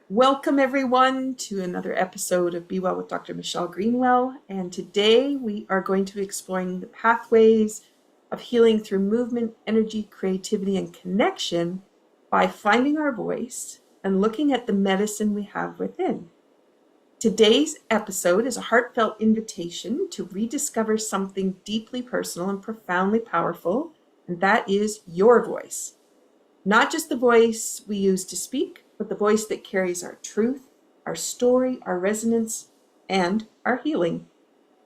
Welcome everyone to another episode of Be Well with Dr. Michelle Greenwell. And today we are going to be exploring the pathways of healing through movement, energy, creativity, and connection by finding our voice and looking at the medicine we have within. Today's episode is a heartfelt invitation to rediscover something deeply personal and profoundly powerful, and that is your voice. Not just the voice we use to speak, but the voice that carries our truth, our story, our resonance, and our healing.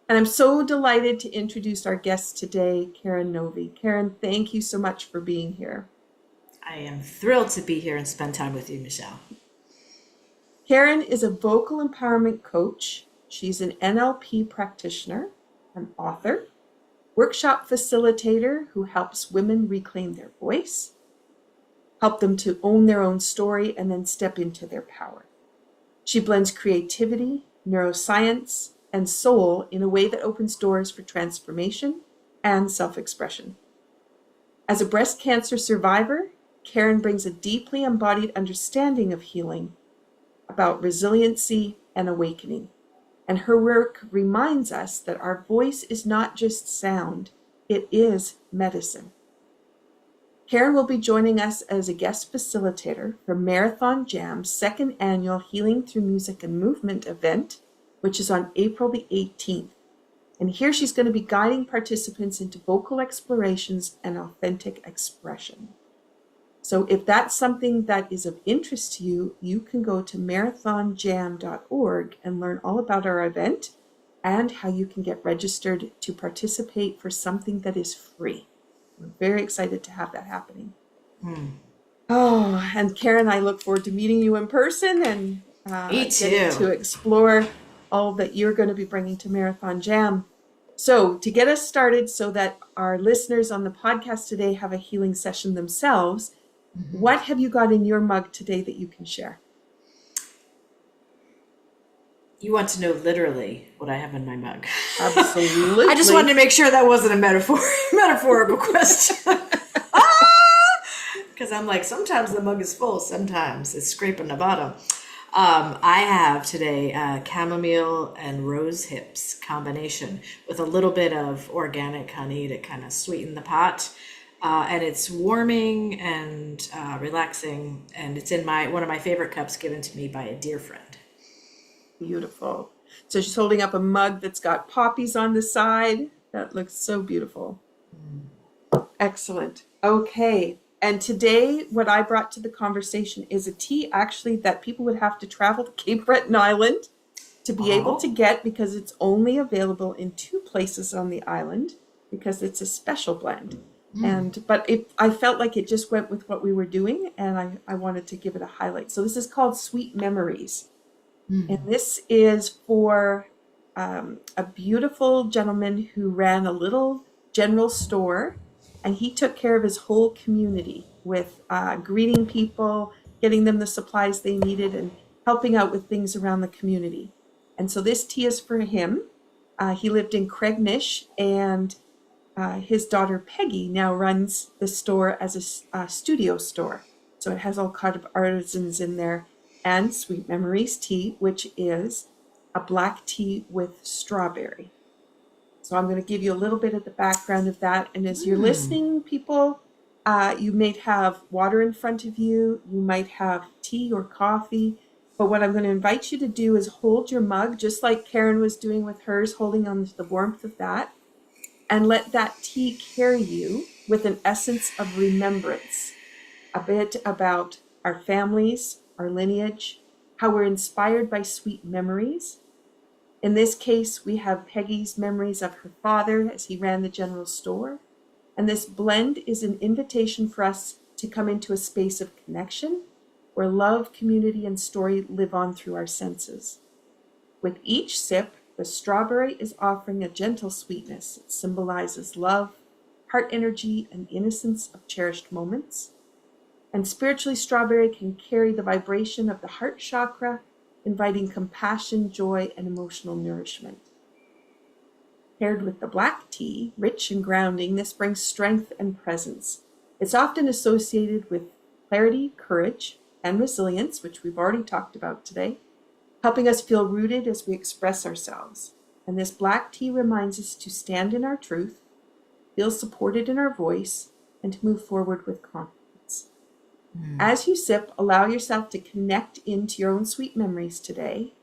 And I'm so delighted to introduce our guest today, Karen Novy. Karen, thank you so much for being here. I am thrilled to be here and spend time with you, Michelle. Karen is a vocal empowerment coach. She's an NLP practitioner, an author, workshop facilitator who helps women reclaim their voice, help them to own their own story, and then step into their power. She blends creativity, neuroscience, and soul in a way that opens doors for transformation and self-expression. As a breast cancer survivor, Karen brings a deeply embodied understanding of healing, about resiliency and awakening. And her work reminds us that our voice is not just sound, it is medicine. Karen will be joining us as a guest facilitator for Marathon Jam's second annual Healing Through Music and Movement event, which is on April the 18th. And here she's going to be guiding participants into vocal explorations and authentic expression. So if that's something that is of interest to you, you can go to marathonjam.org and learn all about our event and how you can get registered to participate for something that is free. We're very excited to have that happening. Oh, and Karen, I look forward to meeting you in person and getting to explore all that you're going to be bringing to Marathon Jam. So to get us started so that our listeners on the podcast today have a healing session themselves, what have you got in your mug today that you can share? You want to know literally what I have in my mug. Absolutely. I just wanted to make sure that wasn't a metaphorical question. Because I'm like, sometimes the mug is full, sometimes it's scraping the bottom. I have today chamomile and rose hips combination with a little bit of organic honey to kind of sweeten the pot. And it's warming and relaxing, and it's in one of my favorite cups given to me by a dear friend. Beautiful. So she's holding up a mug that's got poppies on the side. That looks so beautiful. Excellent. Okay. And today, what I brought to the conversation is a tea actually that people would have to travel to Cape Breton Island to be able to get, because it's only available in 2 places on the island because it's a special blend. But I felt like it just went with what we were doing, and I wanted to give it a highlight. So this is called Sweet Memories. And this is for a beautiful gentleman who ran a little general store, and he took care of his whole community with greeting people, getting them the supplies they needed, and helping out with things around the community. And so this tea is for him. He lived in Craignish, and his daughter Peggy now runs the store as a studio store. So it has all kind of artisans in there. And Sweet Memories tea, which is a black tea with strawberry. So I'm going to give you a little bit of the background of that. And as you're listening, people, you may have water in front of you. You might have tea or coffee. But what I'm going to invite you to do is hold your mug, just like Karen was doing with hers, holding on to the warmth of that. And let that tea carry you with an essence of remembrance, a bit about our families, our lineage, how we're inspired by sweet memories. In this case, we have Peggy's memories of her father as he ran the general store. And this blend is an invitation for us to come into a space of connection where love, community, and story live on through our senses. With each sip, the strawberry is offering a gentle sweetness. It symbolizes love, heart energy, and innocence of cherished moments. And spiritually, strawberry can carry the vibration of the heart chakra, inviting compassion, joy, and emotional nourishment. Paired with the black tea, rich and grounding, this brings strength and presence. It's often associated with clarity, courage, and resilience, which we've already talked about today, helping us feel rooted as we express ourselves. And this black tea reminds us to stand in our truth, feel supported in our voice, and to move forward with confidence. As you sip, allow yourself to connect into your own sweet memories today,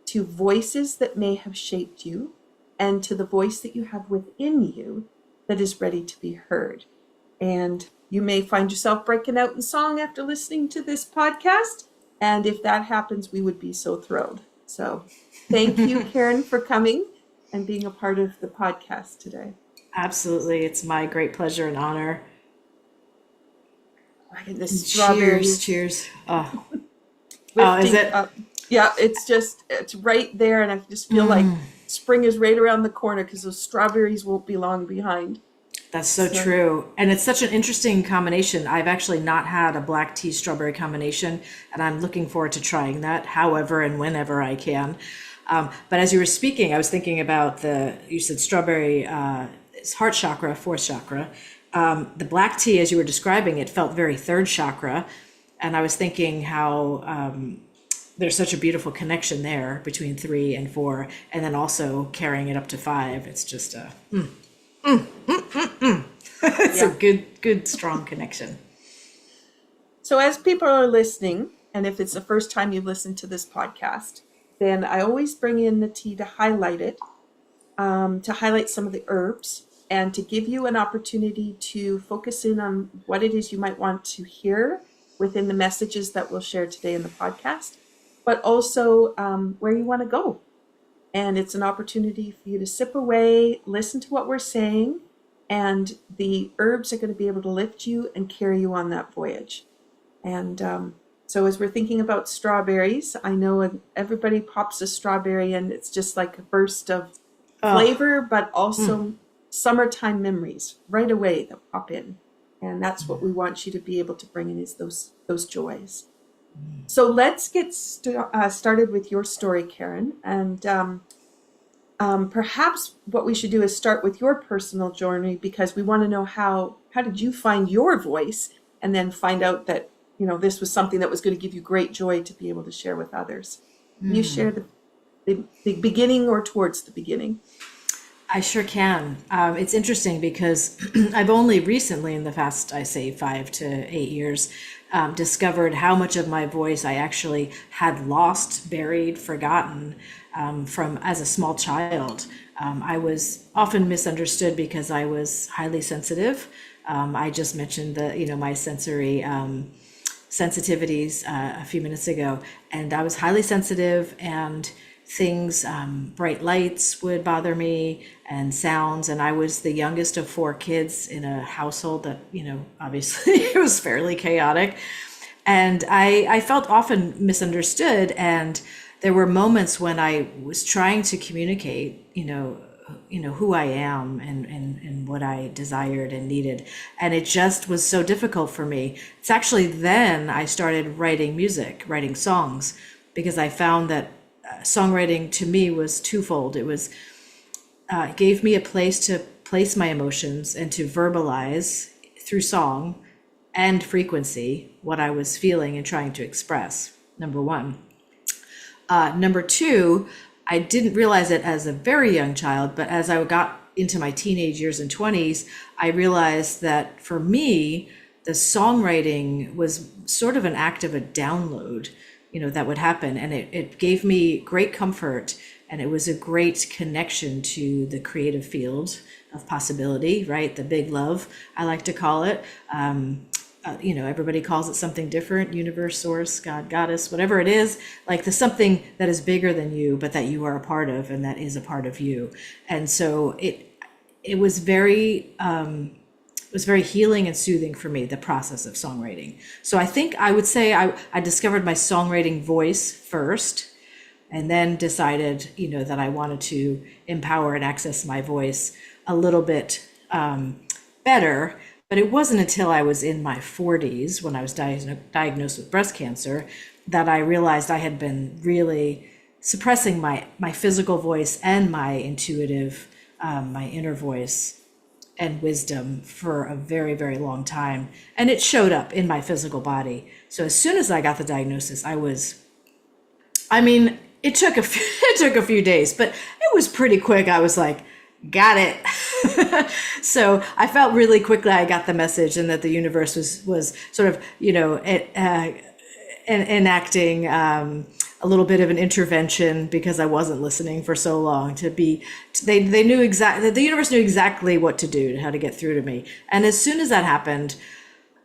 to voices that may have shaped you, and to the voice that you have within you that is ready to be heard. And you may find yourself breaking out in song after listening to this podcast. And if that happens, we would be so thrilled. So thank you, Karen, for coming and being a part of the podcast today. Absolutely. It's my great pleasure and honor. Look at this strawberries. Cheers. Oh, Lifting is it? up. Yeah, it's right there. And I just feel like spring is right around the corner because those strawberries won't be long behind. That's so true. And it's such an interesting combination. I've actually not had a black tea strawberry combination, and I'm looking forward to trying that however and whenever I can. But as you were speaking, I was thinking about you said strawberry is heart chakra, fourth chakra. The black tea, as you were describing, it felt very third chakra. And I was thinking how there's such a beautiful connection there between 3 and 4, and then also carrying it up to 5. It's just it's a good, strong connection. So as people are listening, and if it's the first time you've listened to this podcast, then I always bring in the tea to highlight it, to highlight some of the herbs, and to give you an opportunity to focus in on what it is you might want to hear within the messages that we'll share today in the podcast, but also where you want to go. And it's an opportunity for you to sip away, listen to what we're saying, and the herbs are going to be able to lift you and carry you on that voyage. And so as we're thinking about strawberries, I know everybody pops a strawberry and it's just like a burst of flavor, but also summertime memories right away that pop in. And that's what we want you to be able to bring in, is those joys. So let's get started with your story, Karen. And perhaps what we should do is start with your personal journey, because we want to know how did you find your voice, and then find out that, this was something that was going to give you great joy to be able to share with others. Can you share the beginning or towards the beginning? I sure can. It's interesting because I've only recently, in the past, I say 5 to 8 years, discovered how much of my voice I actually had lost, buried, forgotten from as a small child. I was often misunderstood because I was highly sensitive. I just mentioned my sensory sensitivities a few minutes ago, and I was highly sensitive, and things, bright lights would bother me, and sounds. And I was the youngest of 4 kids in a household that, obviously it was fairly chaotic. And I felt often misunderstood. And there were moments when I was trying to communicate, who I am and what I desired and needed. And it just was so difficult for me. It's actually then I started writing music, writing songs, because I found that songwriting to me was twofold. It was gave me a place to place my emotions and to verbalize through song and frequency what I was feeling and trying to express, number one. Number two, I didn't realize it as a very young child, but as I got into my teenage years and 20s, I realized that for me, the songwriting was sort of an act of a download, that would happen. And it gave me great comfort, and it was a great connection to the creative field of possibility, right? The big love, I like to call it. Everybody calls it something different: universe, source, God, goddess, whatever it is, like the something that is bigger than you, but that you are a part of, and that is a part of you. And so it was very healing and soothing for me, the process of songwriting. So I think I would say I discovered my songwriting voice first, and then decided, that I wanted to empower and access my voice a little bit better. But it wasn't until I was in my 40s, when I was diagnosed with breast cancer, that I realized I had been really suppressing my physical voice and my intuitive, my inner voice. and wisdom for a very, very long time. And it showed up in my physical body. So as soon as I got the diagnosis, it took it took a few days, but it was pretty quick. I was like, got it. So I felt really quickly I got the message, and that the universe was sort of, enacting a little bit of an intervention, because I wasn't listening for so long. They knew exactly, the universe knew exactly what to do, how to get through to me. And as soon as that happened,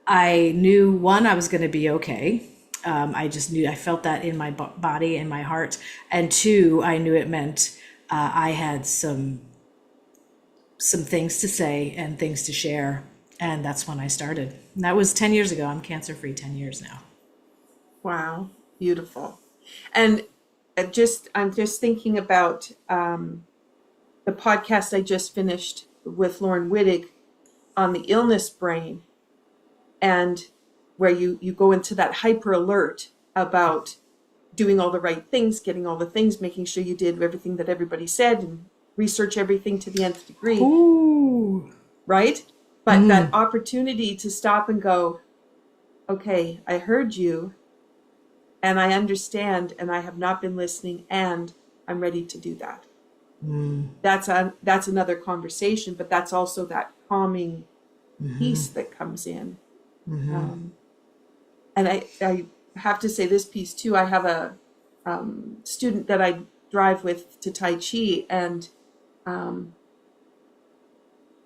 I knew, one, I was going to be okay. I just knew, I felt that in my body and my heart. And two, I knew it meant I had some things to say and things to share. And that's when I started. And that was 10 years ago. I'm cancer-free 10 years now. Wow, beautiful. And I'm just thinking about the podcast I just finished with Lauren Wittig on the illness brain, and where you go into that hyper alert about doing all the right things, getting all the things, making sure you did everything that everybody said, and research everything to the nth degree. Ooh. Right? But that opportunity to stop and go, okay, I heard you, and I understand, and I have not been listening, and I'm ready to do that. That's another conversation, but that's also that calming piece that comes in. And I have to say this piece too. I have a student that I drive with to Tai Chi, and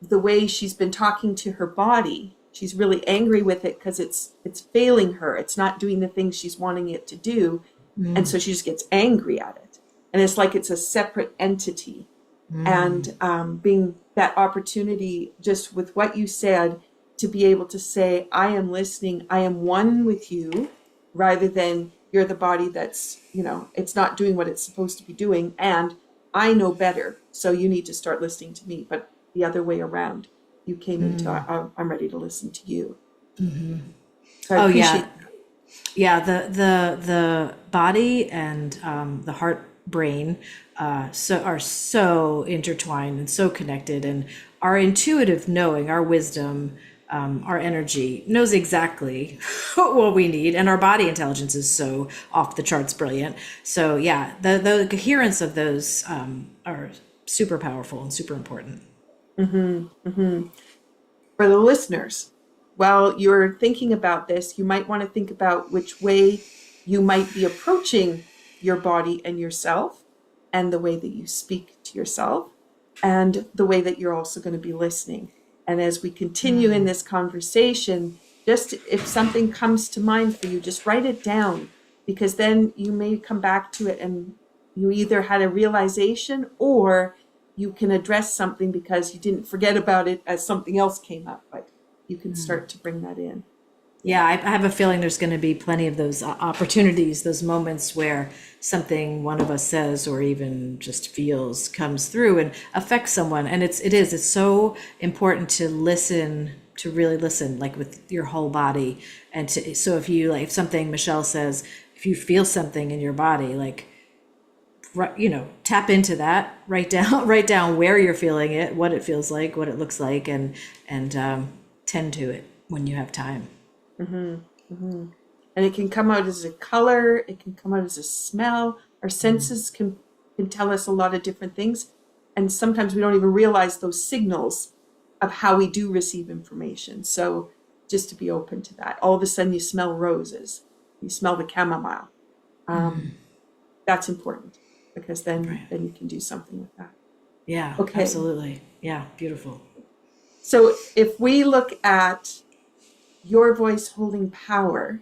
the way she's been talking to her body, she's really angry with it because it's failing her. It's not doing the things she's wanting it to do. And so she just gets angry at it. And it's like it's a separate entity. And being that opportunity, just with what you said, to be able to say, I am listening, I am one with you, rather than you're the body that's, it's not doing what it's supposed to be doing. And I know better, so you need to start listening to me. But the other way around, you came into, I'm ready to listen to you. So yeah. The body and the heart brain are so intertwined and so connected, and our intuitive knowing, our wisdom, our energy knows exactly what we need, and our body intelligence is so off the charts brilliant. So yeah, the coherence of those are super powerful and super important. For the listeners, while you're thinking about this, you might want to think about which way you might be approaching your body and yourself, and the way that you speak to yourself, and the way that you're also going to be listening. And as we continue in this conversation, just if something comes to mind for you, just write it down, because then you may come back to it and you either had a realization, or you can address something because you didn't forget about it as something else came up, but you can start to bring that in. Yeah, I have a feeling there's going to be plenty of those opportunities, those moments where something one of us says or even just feels comes through and affects someone. And it's so important to listen, to really listen, like with your whole body. And so if something Michelle says, if you feel something in your body, like, tap into that, write down where you're feeling it, what it feels like, what it looks like, and tend to it when you have time. And it can come out as a color, it can come out as a smell. Our senses can tell us a lot of different things, and sometimes we don't even realize those signals of how we do receive information. So just to be open to that. All of a sudden you smell roses, you smell the chamomile. That's important, because then you can do something with that. Yeah, okay. Absolutely. Yeah, beautiful. So if we look at your voice holding power,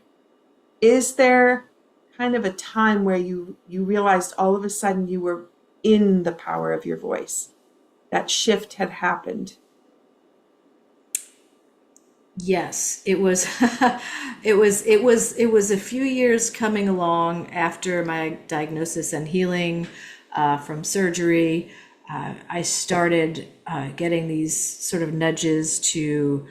is there kind of a time where you realized all of a sudden you were in the power of your voice? That shift had happened. Yes, it was it was a few years coming along after my diagnosis and healing from surgery. I started getting these sort of nudges to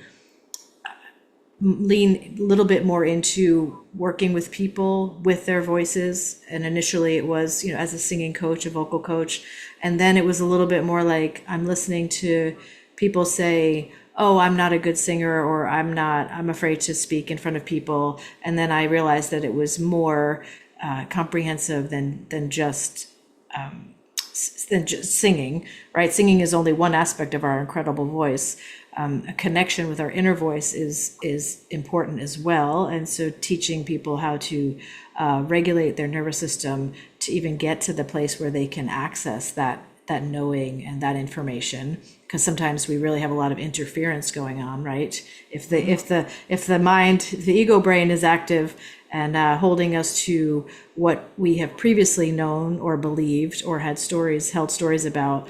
lean a little bit more into working with people with their voices. And initially it was, as a singing coach, a vocal coach. And then it was a little bit more like I'm listening to people say, oh, I'm not a good singer, or I'm afraid to speak in front of people. And then I realized that it was more comprehensive than just singing, right? Singing is only one aspect of our incredible voice. A connection with our inner voice is important as well. And so teaching people how to regulate their nervous system to even get to the place where they can access that knowing and that information, because sometimes we really have a lot of interference going on, right? If the mind, the ego brain is active and holding us to what we have previously known or believed or held stories about,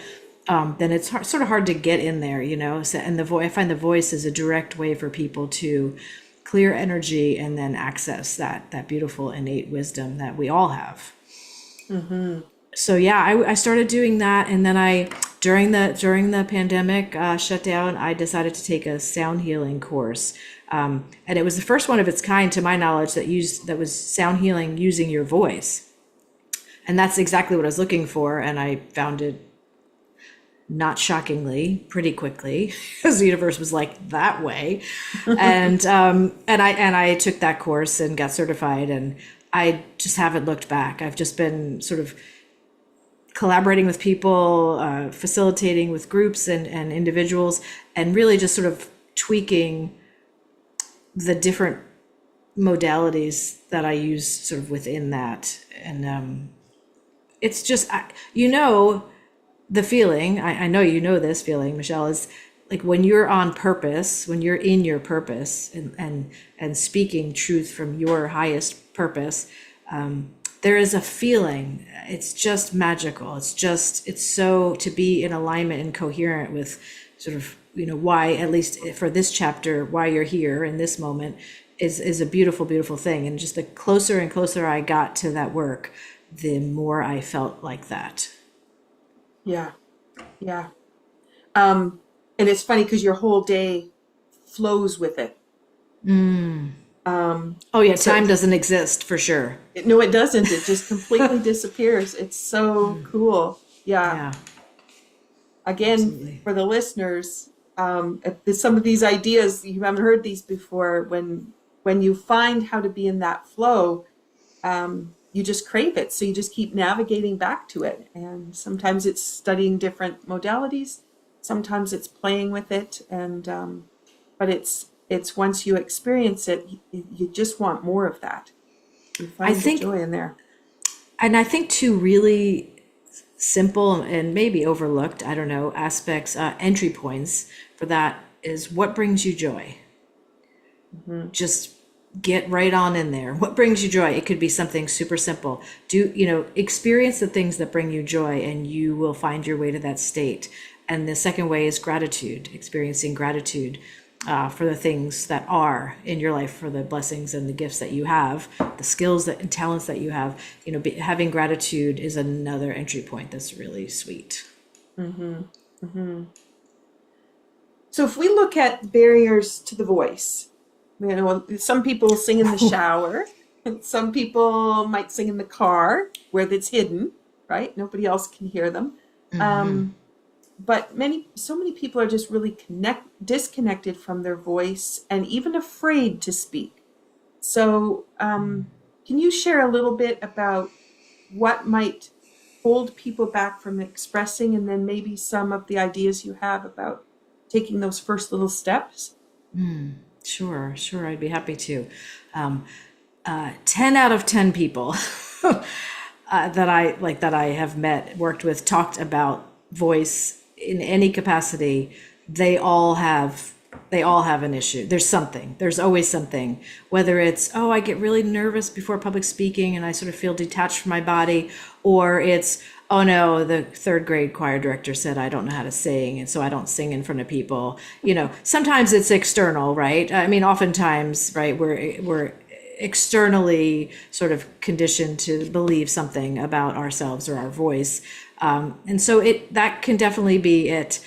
then it's sort of hard to get in there, So, and I find the voice is a direct way for people to clear energy and then access that beautiful innate wisdom that we all have. Mm-hmm. So yeah, I started doing that, and then during the pandemic shutdown, I decided to take a sound healing course, and it was the first one of its kind, to my knowledge, that was sound healing using your voice, and that's exactly what I was looking for, and I found it, not shockingly, pretty quickly, because the universe was like that way, and I took that course and got certified, and I just haven't looked back. I've just been sort of collaborating with people, facilitating with groups and individuals, and really just sort of tweaking the different modalities that I use sort of within that. And it's just, the feeling, I know this feeling, Michelle, is like when you're on purpose, when you're in your purpose and speaking truth from your highest purpose, there is a feeling, it's just magical. It's so to be in alignment and coherent with sort of, why, at least for this chapter, why you're here in this moment is a beautiful, beautiful thing. And just the closer and closer I got to that work, the more I felt like that. Yeah. Yeah. And it's funny because your whole day flows with it. Oh yeah, time doesn't exist for sure. No, it doesn't. It just completely disappears. It's so cool. Yeah. Again, absolutely. For the listeners, some of these ideas, you haven't heard these before. When you find how to be in that flow, you just crave it. So you just keep navigating back to it. And sometimes it's studying different modalities. Sometimes it's playing with it. And but it's once you experience it, you just want more of that. You find the joy in there. And I think two really simple and maybe overlooked, I don't know, aspects, entry points for that is what brings you joy. Mm-hmm. Just get right on in there. What brings you joy? It could be something super simple. Experience the things that bring you joy, and you will find your way to that state. And the second way is gratitude, experiencing gratitude for the things that are in your life, for the blessings and the gifts that you have, the skills and talents that you have. Having gratitude is another entry point that's really sweet. Mm-hmm. Mm-hmm. So if we look at barriers to the voice, some people sing in the shower, and some people might sing in the car where it's hidden, right? Nobody else can hear them. Mm-hmm. But so many people are just really disconnected from their voice and even afraid to speak. So can you share a little bit about what might hold people back from expressing, and then maybe some of the ideas you have about taking those first little steps? Sure. I'd be happy to. 10 out of 10 people that I have met, worked with, talked about voice in any capacity. They all have an issue. There's always something, whether it's, I get really nervous before public speaking and I sort of feel detached from my body, or it's, oh no, the third grade choir director said I don't know how to sing, and so I don't sing in front of people. Sometimes it's external, right? I mean, oftentimes, right, we're externally sort of conditioned to believe something about ourselves or our voice. And so that can definitely be it.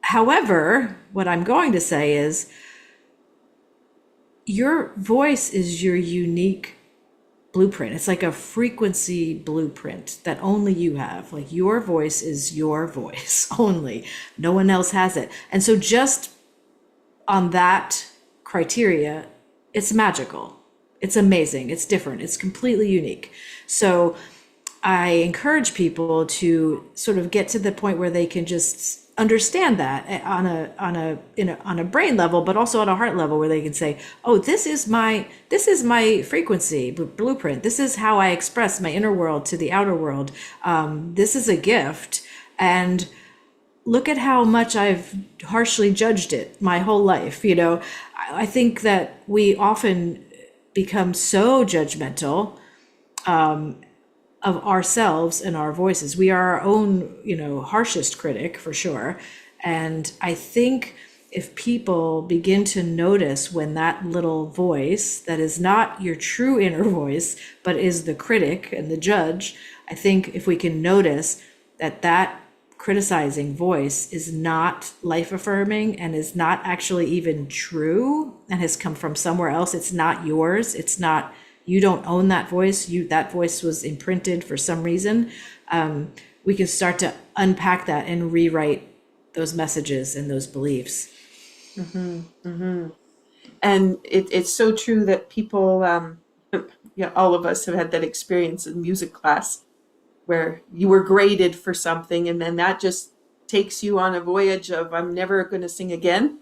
However, what I'm going to say is your voice is your unique blueprint. It's like a frequency blueprint that only you have. Like your voice is your voice only. No one else has it. And so just on that criteria, it's magical. It's amazing. It's different. It's completely unique. So I encourage people to sort of get to the point where they can just understand that on a brain level, but also on a heart level, where they can say, "Oh, this is my frequency blueprint. This is how I express my inner world to the outer world. This is a gift, and look at how much I've harshly judged it my whole life." I think that we often become so judgmental of ourselves and our voices. We are our own, harshest critic for sure. And I think if people begin to notice when that little voice that is not your true inner voice, but is the critic and the judge, I think if we can notice that criticizing voice is not life affirming and is not actually even true and has come from somewhere else, it's not yours, it's not, you don't own that voice. That voice was imprinted for some reason. We can start to unpack that and rewrite those messages and those beliefs. And it's so true that people, all of us have had that experience in music class where you were graded for something, and then that just takes you on a voyage of, I'm never going to sing again,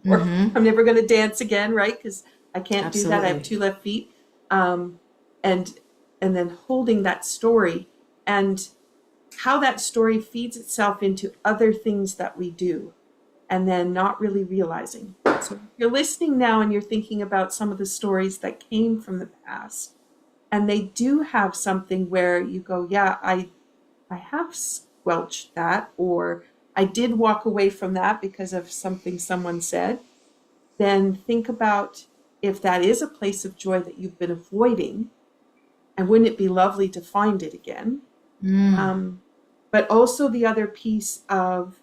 or I'm never going to dance again, right? Because I can't do that. I have 2 left feet. And then holding that story and how that story feeds itself into other things that we do, and then not really realizing. So if you're listening now and you're thinking about some of the stories that came from the past, and they do have something where you go, yeah, I have squelched that, or I did walk away from that because of something someone said, then think about if that is a place of joy that you've been avoiding, and wouldn't it be lovely to find it again? But also the other piece of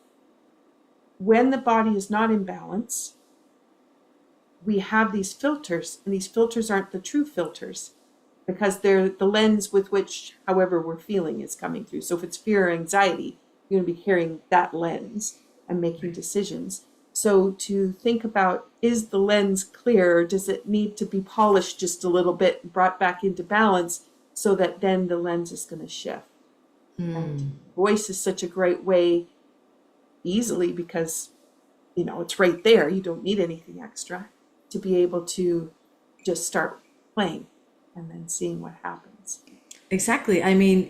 when the body is not in balance, we have these filters, and these filters aren't the true filters because they're the lens with which, however we're feeling, is coming through. So if it's fear or anxiety, you're going to be carrying that lens and making decisions. So to think about, is the lens clear, or does it need to be polished just a little bit and brought back into balance so that then the lens is going to shift? And voice is such a great way, easily, because it's right there, you don't need anything extra, to be able to just start playing and then seeing what happens. Exactly. I mean,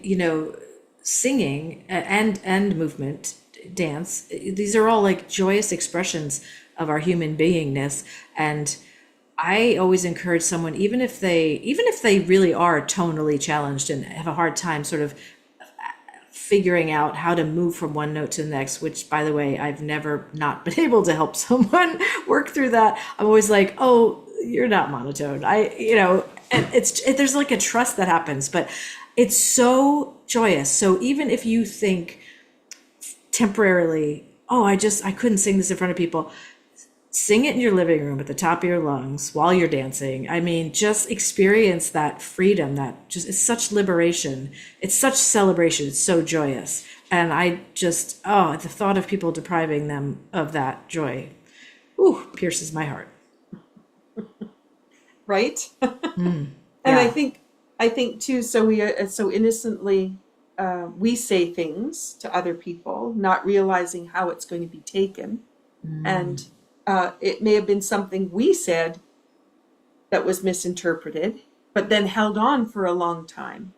singing and movement, dance, these are all like joyous expressions of our human beingness. And I always encourage someone, even if they really are tonally challenged and have a hard time sort of figuring out how to move from one note to the next, which, by the way, I've never not been able to help someone work through that. I'm always like, oh, you're not monotone. And there's like a trust that happens, but it's so joyous. So even if you think temporarily, oh, I couldn't sing this in front of people, sing it in your living room at the top of your lungs while you're dancing. I mean, just experience that freedom. That just is such liberation. It's such celebration. It's so joyous. And I just, the thought of people depriving them of that joy, pierces my heart. Right? And I think too, so we so innocently we say things to other people, not realizing how it's going to be taken. And it may have been something we said that was misinterpreted, but then held on for a long time.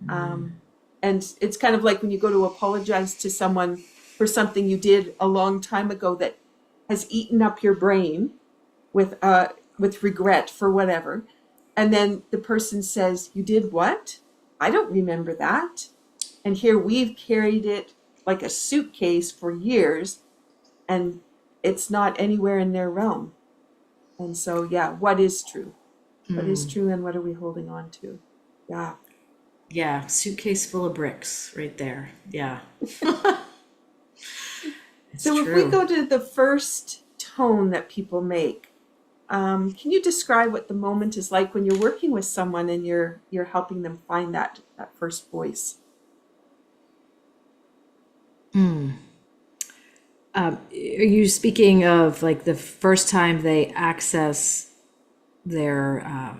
And it's kind of like when you go to apologize to someone for something you did a long time ago that has eaten up your brain with regret for whatever. And then the person says, "You did what? I don't remember that." And here we've carried it like a suitcase for years, and it's not anywhere in their realm. And so, what is true? What is true, and what are we holding on to? Yeah. Yeah, suitcase full of bricks right there. Yeah. So if we go to the first tone that people make, Can you describe what the moment is like when you're working with someone and you're helping them find that first voice? Are you speaking of like the first time they access their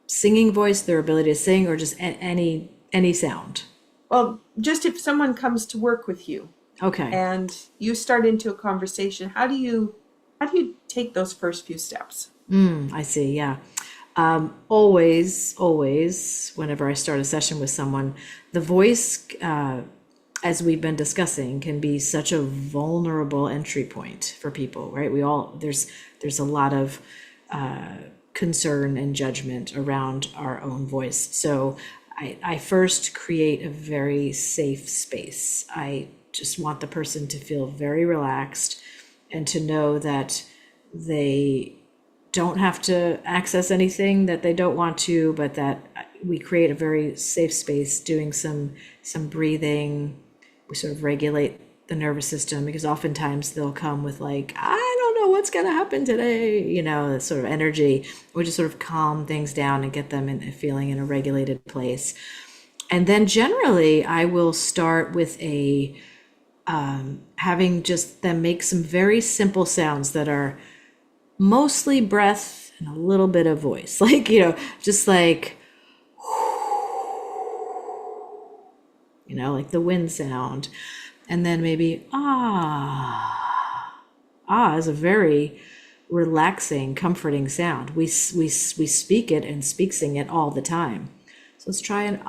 singing voice, their ability to sing, or just any sound? Well, just if someone comes to work with you Okay. and you start into a conversation, how do you take those first few steps? I see. Yeah. Always, whenever I start a session with someone, the voice, as we've been discussing, can be such a vulnerable entry point for people, right? There's a lot of concern and judgment around our own voice. So I first create a very safe space. I just want the person to feel very relaxed and to know that they don't have to access anything that they don't want to, but that we create a very safe space doing some breathing. We sort of regulate the nervous system, because oftentimes they'll come with like, I don't know what's going to happen today, that sort of energy. We just sort of calm things down and get them in feeling in a regulated place. And then generally I will start with having just them make some very simple sounds that are mostly breath and a little bit of voice, like, just like, like the wind sound. And then maybe is a very relaxing, comforting sound. We speak it and sing it all the time. So let's try an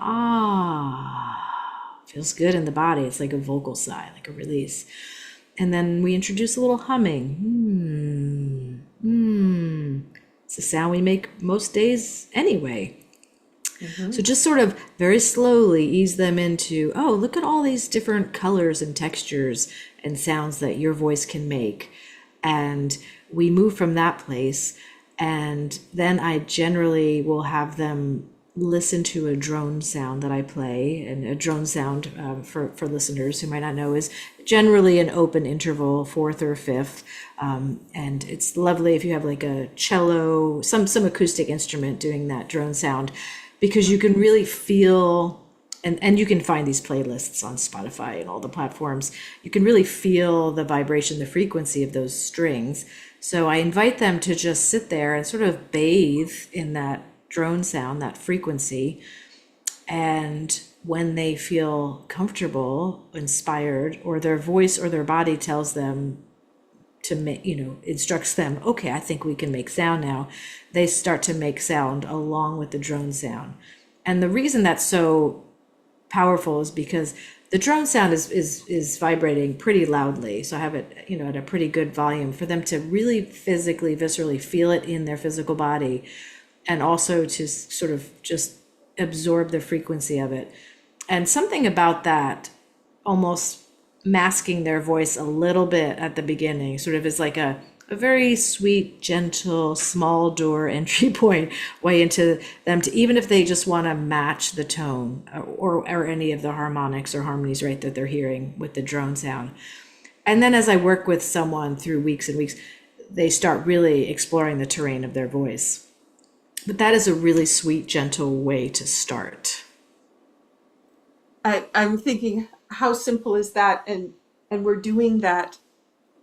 feels good in the body. It's like a vocal sigh, like a release. And then we introduce a little humming. It's a sound we make most days anyway. So just sort of very slowly ease them into, oh, look at all these different colors and textures and sounds that your voice can make. And we move from that place. And then I generally will have them listen to a drone sound that I play. And a drone sound, for listeners who might not know, is generally an open interval, fourth or fifth. And it's lovely if you have like a cello, some acoustic instrument doing that drone sound, because you can really feel, and you can find these playlists on Spotify and all the platforms. You can really feel the vibration, the frequency of those strings. So I invite them to just sit there and sort of bathe in that drone sound, that frequency. And when they feel comfortable, inspired, or their voice or their body tells them to make, instructs them, okay, I think we can make sound now, they start to make sound along with the drone sound. And the reason that's so powerful is because the drone sound is vibrating pretty loudly. So I have it, at a pretty good volume for them to really physically, viscerally feel it in their physical body, and also to sort of just absorb the frequency of it. And something about that almost masking their voice a little bit at the beginning sort of is like a very sweet, gentle, small door entry point way into them, to even if they just want to match the tone or any of the harmonics or harmonies, right, that they're hearing with the drone sound. And then as I work with someone through weeks and weeks, they start really exploring the terrain of their voice. But that is a really sweet, gentle way to start. I'm thinking, how simple is that? And we're doing that.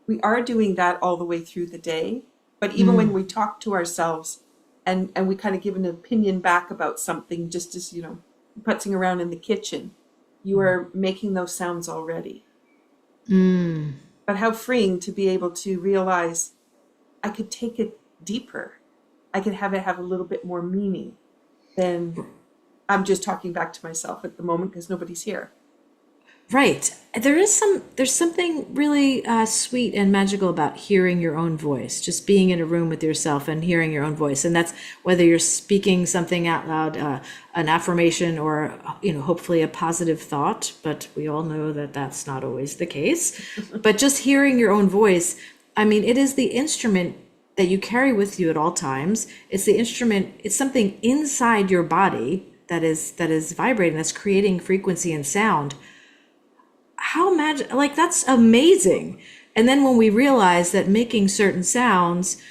We are doing that all the way through the day. But even when we talk to ourselves and we kind of give an opinion back about something, just as, putzing around in the kitchen, you are making those sounds already. But how freeing to be able to realize I could take it deeper. I could have it have a little bit more meaning than I'm just talking back to myself at the moment because nobody's here. Right. There's something really sweet and magical about hearing your own voice, just being in a room with yourself and hearing your own voice. And that's whether you're speaking something out loud, an affirmation, or, hopefully a positive thought, but we all know that that's not always the case. But just hearing your own voice, I mean, it is the instrument that you carry with you at all times. It's the instrument, it's something inside your body that is vibrating, that's creating frequency and sound. How that's amazing. And then when we realize that making certain sounds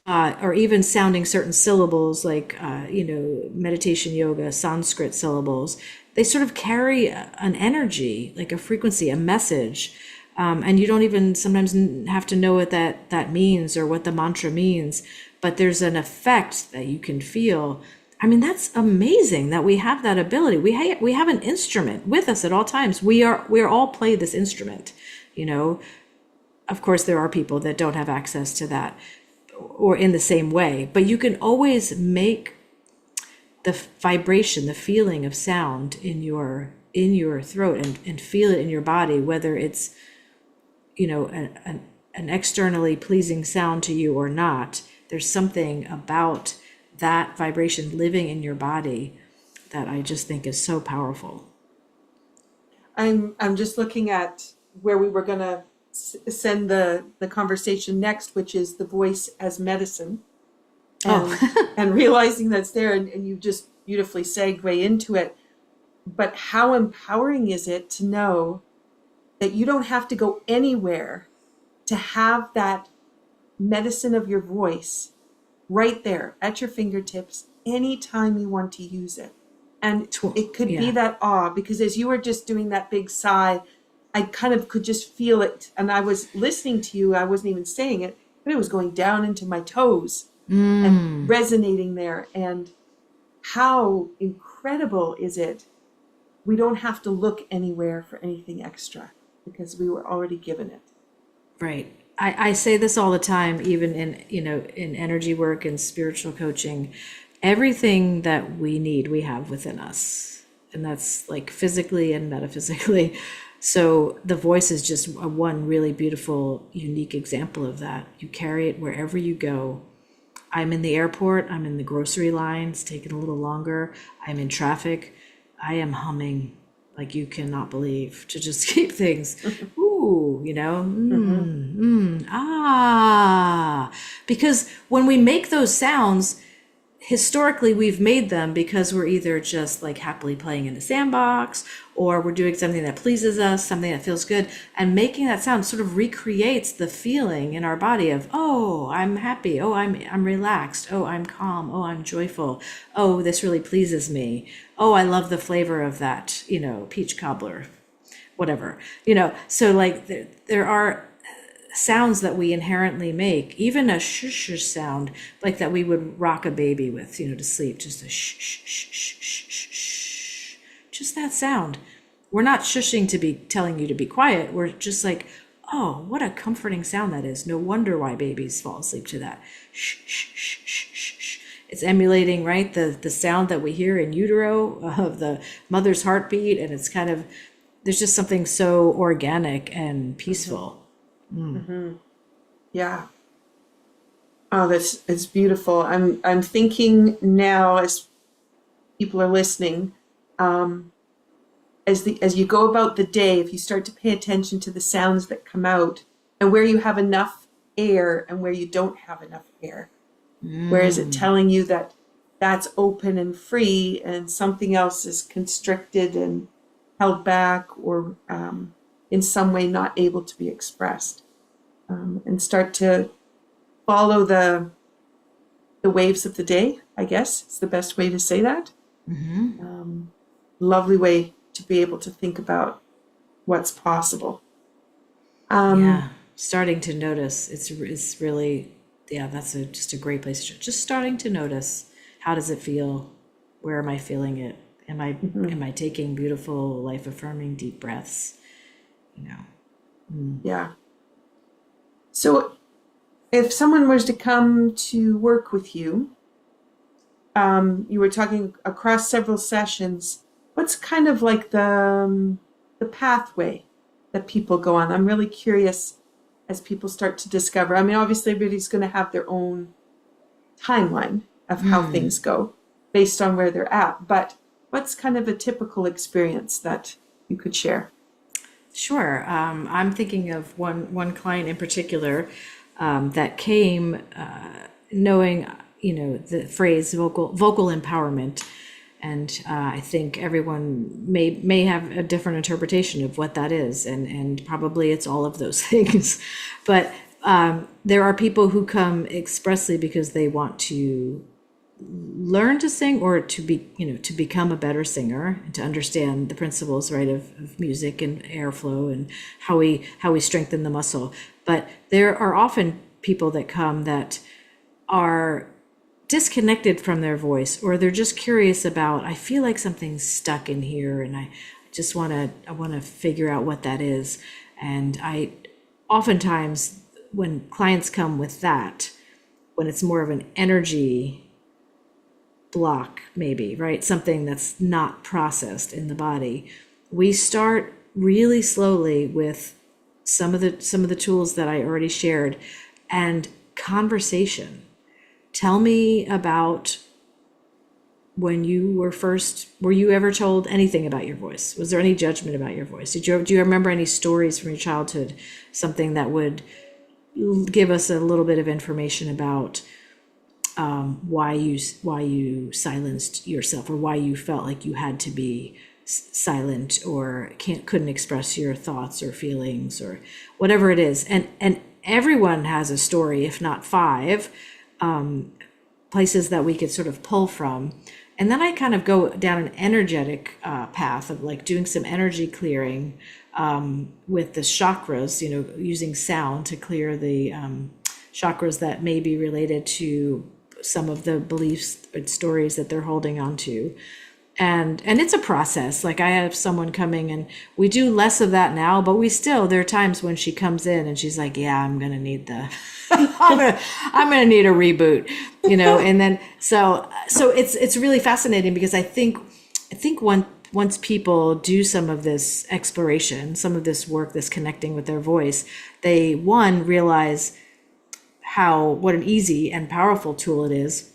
or even sounding certain syllables like, meditation yoga, Sanskrit syllables, they sort of carry an energy, like a frequency, a message. And you don't even sometimes have to know what that means or what the mantra means, but there's an effect that you can feel. I mean, that's amazing that we have that ability. We have an instrument with us at all times. We all play this instrument, Of course, there are people that don't have access to that or in the same way, but you can always make the vibration, the feeling of sound in your throat and feel it in your body, whether it's, an externally pleasing sound to you or not. There's something about that vibration living in your body that I just think is so powerful. I'm just looking at where we were going to send the conversation next, which is the voice as medicine. And realizing that's there, and you just beautifully segue into it. But how empowering is it to know that you don't have to go anywhere to have that medicine of your voice right there at your fingertips anytime you want to use it. And it could be that awe, because as you were just doing that big sigh, I kind of could just feel it. And I was listening to you, I wasn't even saying it, but it was going down into my toes and resonating there. And how incredible is it? We don't have to look anywhere for anything extra because we were already given it. Right. I say this all the time, even in energy work and spiritual coaching. Everything that we need, we have within us. And that's like physically and metaphysically. So the voice is just one really beautiful, unique example of that. You carry it wherever you go. I'm in the airport, I'm in the grocery lines, taking a little longer. I'm in traffic. I am humming like you cannot believe, to just keep things, because when we make those sounds, historically we've made them because we're either just like happily playing in a sandbox, or we're doing something that pleases us, something that feels good, and making that sound sort of recreates the feeling in our body of, oh, I'm happy, oh, I'm relaxed, oh, I'm calm, oh, I'm joyful, oh, this really pleases me, oh, I love the flavor of that, peach cobbler, whatever, so like there are sounds that we inherently make, even a shush sound, like that we would rock a baby with, to sleep, just a shh, shh, shh, shh, shh, shh, shh. Just that sound. We're not shushing to be telling you to be quiet. We're just like, oh, what a comforting sound that is. No wonder why babies fall asleep to that. Shh, shh, shh, shh, shh, shh. It's emulating, right, the sound that we hear in utero of the mother's heartbeat, and it's kind of, there's just something so organic and peaceful. Yeah. Oh, it's beautiful. I'm thinking now, as people are listening, as you go about the day, if you start to pay attention to the sounds that come out and where you have enough air and where you don't have enough air, where is it telling you that that's open and free and something else is constricted and held back, or in some way not able to be expressed, and start to follow the waves of the day, I guess it's the best way to say that. Lovely way to be able to think about what's possible. Starting to notice, it's really, that's just a great place to just starting to notice, how does it feel, where am I feeling it, am I taking beautiful, life affirming deep breaths, Yeah. So if someone was to come to work with you, you were talking across several sessions, what's kind of like the pathway that people go on? I'm really curious as people start to discover. I mean, obviously everybody's going to have their own timeline of how things go based on where they're at, but what's kind of a typical experience that you could share? Sure. I'm thinking of one client in particular that came knowing, the phrase vocal empowerment, and I think everyone may have a different interpretation of what that is, and probably it's all of those things. But There are people who come expressly because they want to learn to sing or to be, to become a better singer and to understand the principles, right, of music and airflow and how we strengthen the muscle. But there are often people that come that are disconnected from their voice, or they're just curious about, I feel like something's stuck in here and I want to figure out what that is. And I oftentimes, when clients come with that, when it's more of an energy block, maybe, right? Something that's not processed in the body. We start really slowly with some of the tools that I already shared, and conversation. Tell me about when you were you ever told anything about your voice? Was there any judgment about your voice? Do you remember any stories from your childhood, something that would give us a little bit of information about why you silenced yourself, or why you felt like you had to be silent or couldn't express your thoughts or feelings or whatever it is? And everyone has a story, if not five, places that we could sort of pull from. And then I kind of go down an energetic path of like doing some energy clearing with the chakras, using sound to clear the chakras that may be related to some of the beliefs and stories that they're holding on to. And it's a process. Like, I have someone coming, and we do less of that now, but there are times when she comes in and she's like, yeah, I'm going to need I'm going to need a reboot, and then, so it's really fascinating, because I think once people do some of this exploration, some of this work, this connecting with their voice, they realize what an easy and powerful tool it is.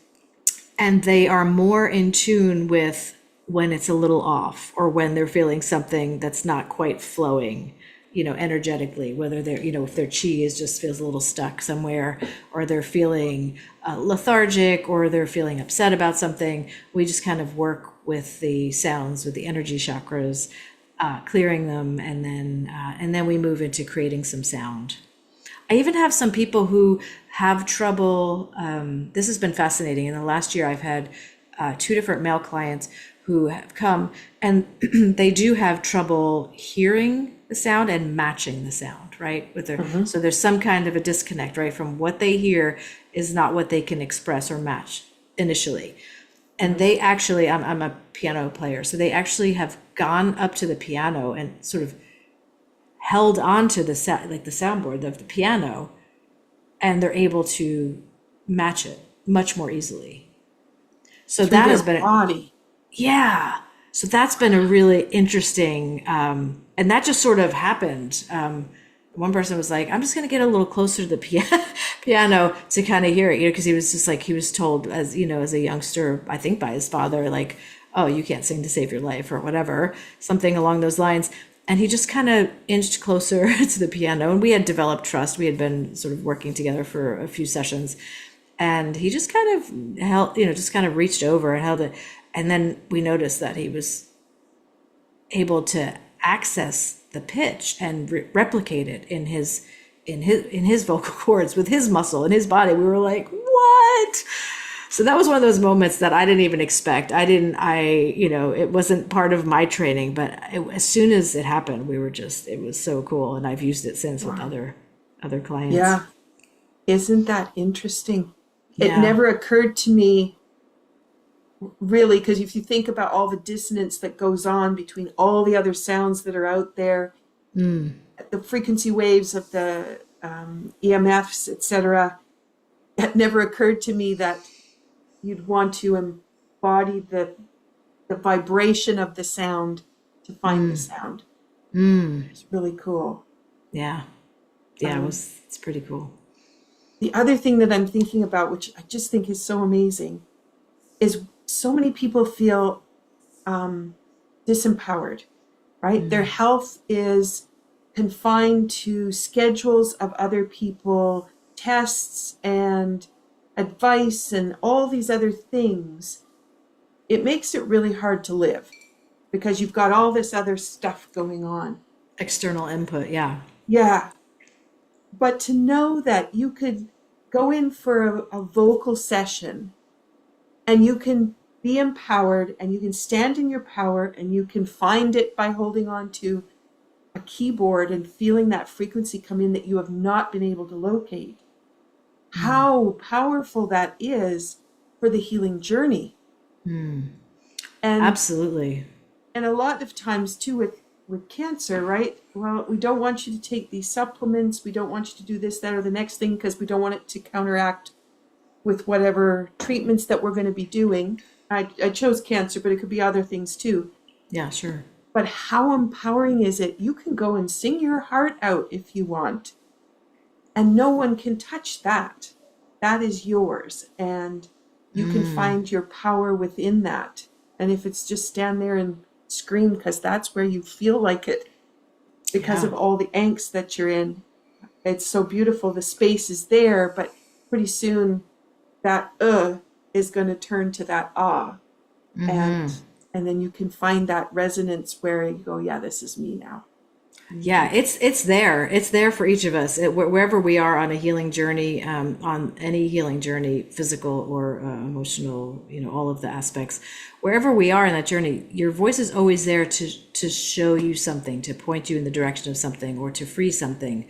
And they are more in tune with when it's a little off, or when they're feeling something that's not quite flowing, energetically, whether they're, if their chi feels a little stuck somewhere, or they're feeling lethargic, or they're feeling upset about something. We just kind of work with the sounds, with the energy chakras, clearing them. And then we move into creating some sound. I even have some people who have trouble. This has been fascinating. In the last year, I've had 2 different male clients who have come, and they do have trouble hearing the sound and matching the sound, right? So there's some kind of a disconnect, right? From what they hear is not what they can express or match initially. And they actually, I'm a piano player, so they actually have gone up to the piano and sort of held on to the soundboard of the piano, and they're able to match it much more easily. So that has been body. Yeah. So that's been a really interesting, and that just sort of happened. One person was like, I'm just going to get a little closer to the piano to kind of hear it, because he was just like, he was told as a youngster, I think by his father, like, oh, you can't sing to save your life, or whatever, something along those lines. And he just kind of inched closer to the piano, and we had developed trust. We had been sort of working together for a few sessions, and he just kind of held, just kind of reached over and held it. And then we noticed that he was able to access the pitch and replicate it in his vocal cords with his muscle and his body. We were like, what? So that was one of those moments that I didn't even expect. It wasn't part of my training, but as soon as it happened, it was so cool. And I've used it since with other clients. Yeah. Isn't that interesting? Yeah. It never occurred to me, really, because if you think about all the dissonance that goes on between all the other sounds that are out there, the frequency waves of the EMFs, etc., it never occurred to me that you'd want to embody the vibration of the sound to find the sound. It's really cool. Yeah. It's pretty cool. The other thing that I'm thinking about, which I just think is so amazing, is so many people feel disempowered, right? Their health is confined to schedules of other people, tests and advice and all these other things. It makes it really hard to live, because you've got all this other stuff going on. External input, yeah. Yeah. But to know that you could go in for a vocal session and you can be empowered and you can stand in your power and you can find it by holding on to a keyboard and feeling that frequency come in that you have not been able to locate. How powerful that is for the healing journey. And Absolutely. and a lot of times too with cancer, right? Well, we don't want you to take these supplements. We don't want you to do this, that, or the next thing because we don't want it to counteract with whatever treatments that we're going to be doing. I chose cancer, but it could be other things too. Yeah, sure. But how empowering is it? You can go and sing your heart out if you want, and no one can touch that. That is yours, and you can find your power within that. And if it's just stand there and scream because that's where you feel like it, because of all the angst that you're in, it's so beautiful. The space is there, but pretty soon that is going to turn to that ah. And then you can find that resonance where you go, yeah, this is me now. Yeah, it's there. It's there for each of us. Wherever we are on a healing journey, on any healing journey, physical or emotional, all of the aspects. Wherever we are in that journey, your voice is always there to show you something, to point you in the direction of something, or to free something,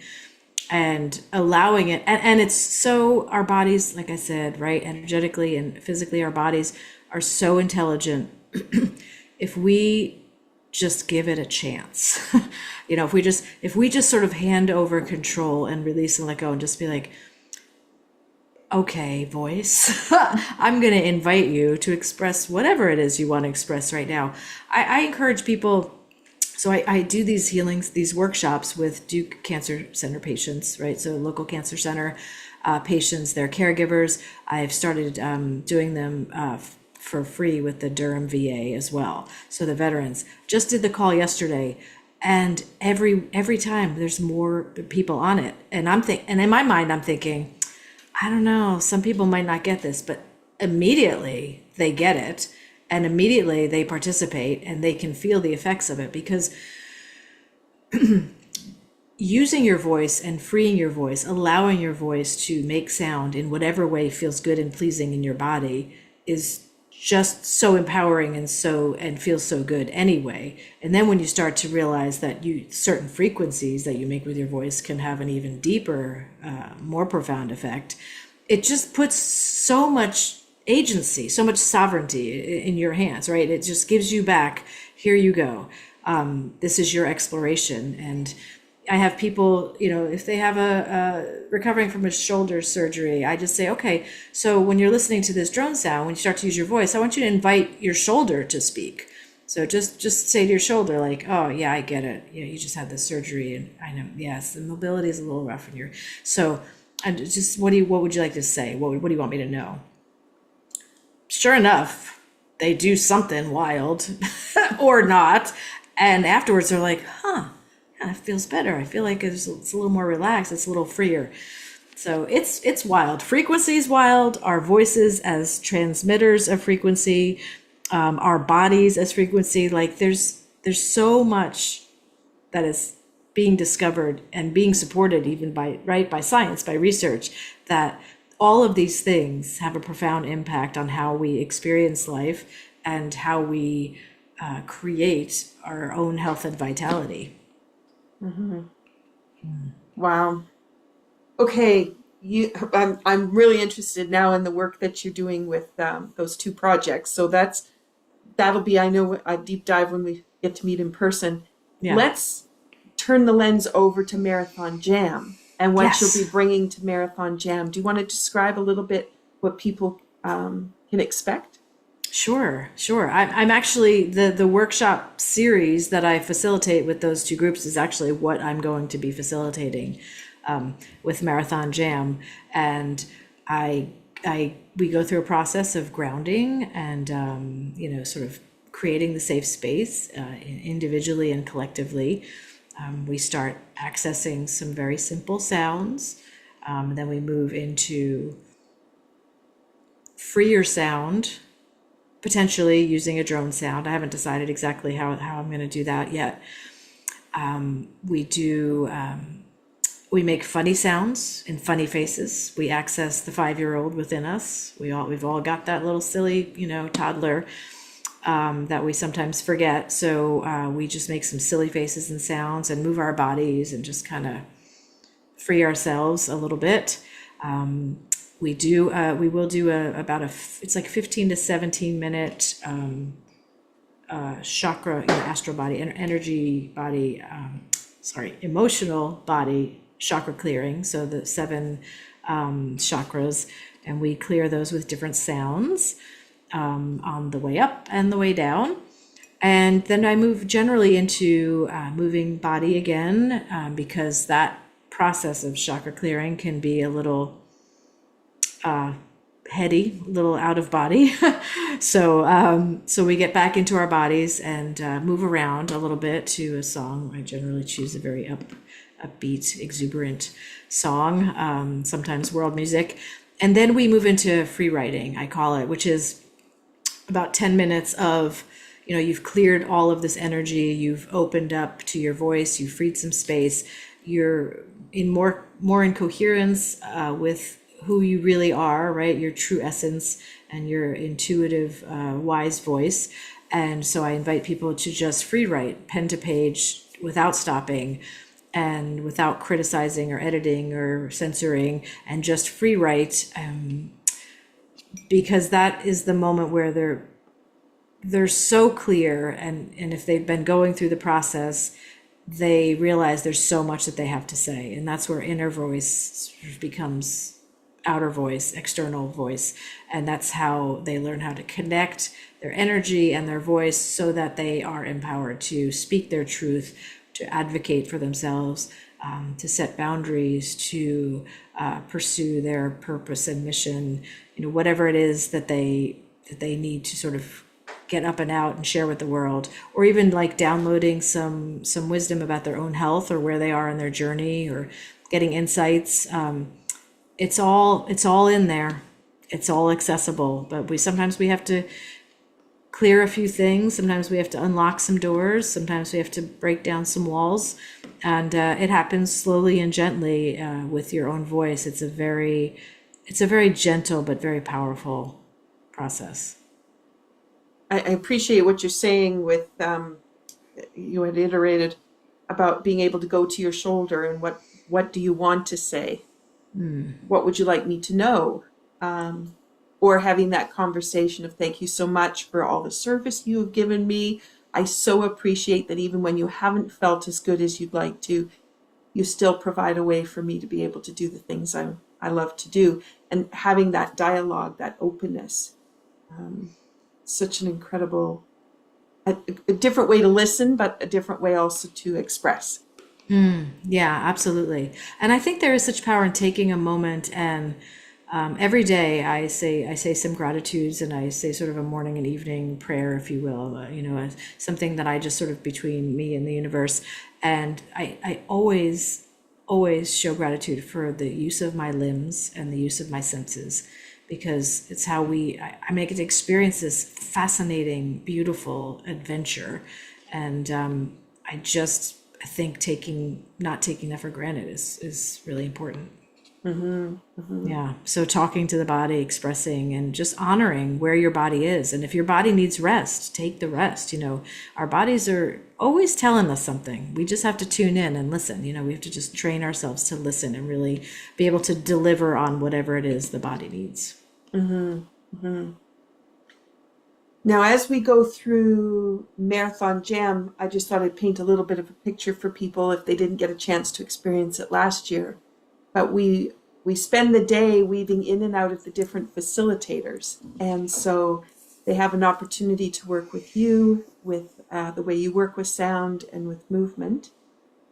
and allowing it. And it's so, our bodies, like I said, right, energetically and physically, our bodies are so intelligent. If we just give it a chance, if we just sort of hand over control and release and let go and just be like, okay, voice, I'm going to invite you to express whatever it is you want to express right now. I encourage people. So I do these healings, these workshops with Duke Cancer Center patients, right? So local cancer center patients, their caregivers. I've started doing them for free with the Durham VA as well. So the veterans just did the call yesterday, and every time there's more people on it, and and in my mind I'm thinking, I don't know, some people might not get this, but immediately they get it, and immediately they participate, and they can feel the effects of it, because using your voice and freeing your voice, allowing your voice to make sound in whatever way feels good and pleasing in your body is just so empowering and feels so good anyway. And then when you start to realize that certain frequencies that you make with your voice can have an even deeper, more profound effect, it just puts so much agency, so much sovereignty in your hands, right? It just gives you back, here you go. This is your exploration. And I have people, if they have a recovering from a shoulder surgery, I just say, okay, so when you're listening to this drone sound, when you start to use your voice, I want you to invite your shoulder to speak. So just say to your shoulder, like, oh yeah, I get it. You just had this surgery, and I know, yes, the mobility is a little rough in your. So, and just what would you like to say? What do you want me to know? Sure enough, they do something wild, or not, and afterwards they're like, huh. It feels better. I feel like it's a little more relaxed. It's a little freer. So it's wild. Frequency is wild. Our voices as transmitters of frequency, our bodies as frequency. Like there's so much that is being discovered and being supported even by science, by research, that all of these things have a profound impact on how we experience life and how we create our own health and vitality. Wow. Okay, I'm really interested now in the work that you're doing with those two projects. So that'll be, I know, a deep dive when we get to meet in person. Yeah. Let's turn the lens over to Marathon Jam and what Yes. you'll be bringing to Marathon Jam. Do you want to describe a little bit what people can expect? Sure. I'm actually, the workshop series that I facilitate with those two groups is actually what I'm going to be facilitating with Marathon Jam. And we go through a process of grounding and, sort of creating the safe space individually and collectively. We start accessing some very simple sounds. And then we move into freer sound, potentially using a drone sound. I haven't decided exactly how I'm going to do that yet. We do We make funny sounds and funny faces. We access the 5-year-old within us. We've all got that little silly, toddler that we sometimes forget. So we just make some silly faces and sounds and move our bodies and just kind of free ourselves a little bit. We will do it's like 15 to 17 minute chakra, astral body, energy body, emotional body chakra clearing. So the 7 chakras, and we clear those with different sounds on the way up and the way down. And then I move generally into moving body again, because that process of chakra clearing can be a little heady, a little out of body. So we get back into our bodies and move around a little bit to a song. I generally choose a very upbeat, exuberant song, sometimes world music. And then we move into free writing, I call it, which is about 10 minutes of, you've cleared all of this energy, you've opened up to your voice, you've freed some space, you're in more in coherence with who you really are, right? Your true essence and your intuitive, wise voice. And so I invite people to just free write, pen to page, without stopping and without criticizing or editing or censoring, and just free write, because that is the moment where they're so clear, and if they've been going through the process, they realize there's so much that they have to say, and that's where inner voice becomes outer voice, external voice. And that's how they learn how to connect their energy and their voice so that they are empowered to speak their truth, to advocate for themselves, to set boundaries, to pursue their purpose and mission, whatever it is that they need to sort of get up and out and share with the world, or even like downloading some wisdom about their own health or where they are in their journey, or getting insights. It's all in there. It's all accessible, but sometimes we have to clear a few things. Sometimes we have to unlock some doors. Sometimes we have to break down some walls, and it happens slowly and gently with your own voice. It's a very gentle but very powerful process. I appreciate what you're saying with, you had iterated about being able to go to your shoulder and what do you want to say? What would you like me to know? Or having that conversation of thank you so much for all the service you have given me. I so appreciate that even when you haven't felt as good as you'd like to, you still provide a way for me to be able to do the things I love to do. And having that dialogue, that openness, such an incredible, a different way to listen, but a different way also to express. Yeah, absolutely. And I think there is such power in taking a moment, and every day I say some gratitudes, and I say sort of a morning and evening prayer, if you will, something that I just sort of between me and the universe. And I always show gratitude for the use of my limbs and the use of my senses, because it's how I make it experience this fascinating, beautiful adventure. And I think not taking that for granted is really important. Yeah. So talking to the body, expressing, and just honoring where your body is. And if your body needs rest, take the rest. Our bodies are always telling us something. We just have to tune in and listen. We have to just train ourselves to listen and really be able to deliver on whatever it is the body needs. Now, as we go through Marathon Jam, I just thought I'd paint a little bit of a picture for people if they didn't get a chance to experience it last year. But we spend the day weaving in and out of the different facilitators. And so they have an opportunity to work with you, with the way you work with sound and with movement.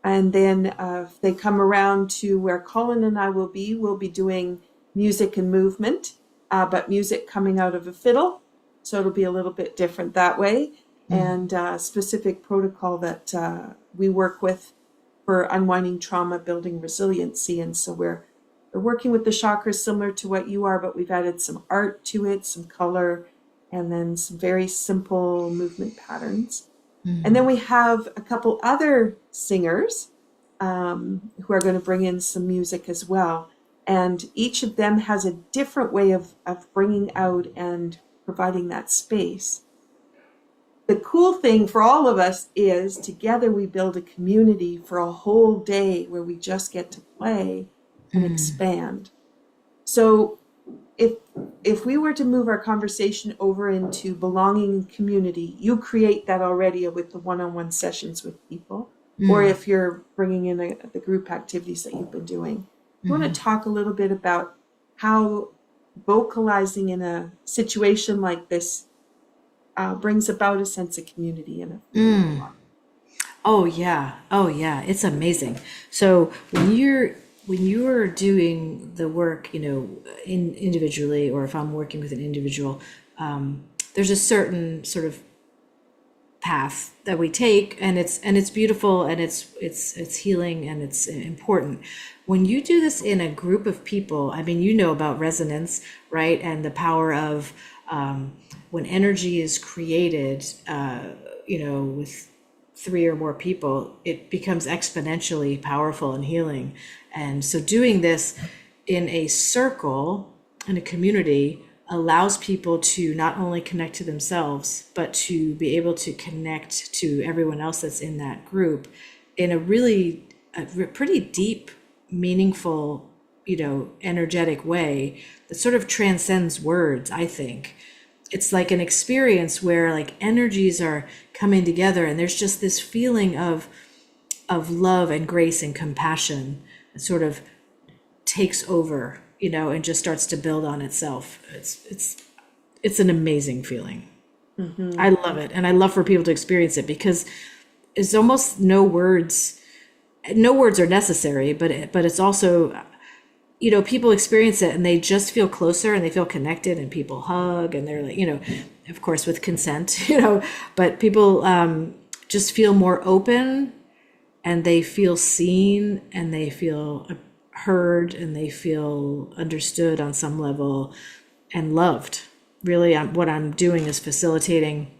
And then if they come around to where Colin and I will be, we'll be doing music and movement, but music coming out of a fiddle. So it'll be a little bit different that way, and specific protocol that we work with for unwinding trauma, building resiliency. And so we're working with the chakras similar to what you are, but we've added some art to it, some color, and then some very simple movement patterns. And then we have a couple other singers who are going to bring in some music as well. And each of them has a different way of bringing out and providing that space. The cool thing for all of us is together we build a community for a whole day where we just get to play and expand. So if we were to move our conversation over into belonging and community, you create that already with the one-on-one sessions with people, or if you're bringing in the group activities that you've been doing. You want to talk a little bit about how vocalizing in a situation like this brings about a sense of community and a Oh yeah, it's amazing. So when you're doing the work, individually, or if I'm working with an individual, there's a certain sort of path that we take, and it's beautiful, and it's healing, and it's important. When you do this in a group of people, I mean, about resonance, right? And the power of when energy is created, with 3 or more people, it becomes exponentially powerful and healing. And so doing this in a circle, in a community, allows people to not only connect to themselves, but to be able to connect to everyone else that's in that group in a pretty deep, meaningful, energetic way that sort of transcends words, I think. It's like an experience where like energies are coming together, and there's just this feeling of love and grace and compassion that sort of takes over, and just starts to build on itself. It's an amazing feeling. I love it, and I love for people to experience it, because it's almost no words are necessary, but it's also, people experience it and they just feel closer and they feel connected, and people hug, and they're like, of course with consent, but people just feel more open, and they feel seen, and they feel heard, and they feel understood on some level, and loved. Really, what I'm doing is facilitating,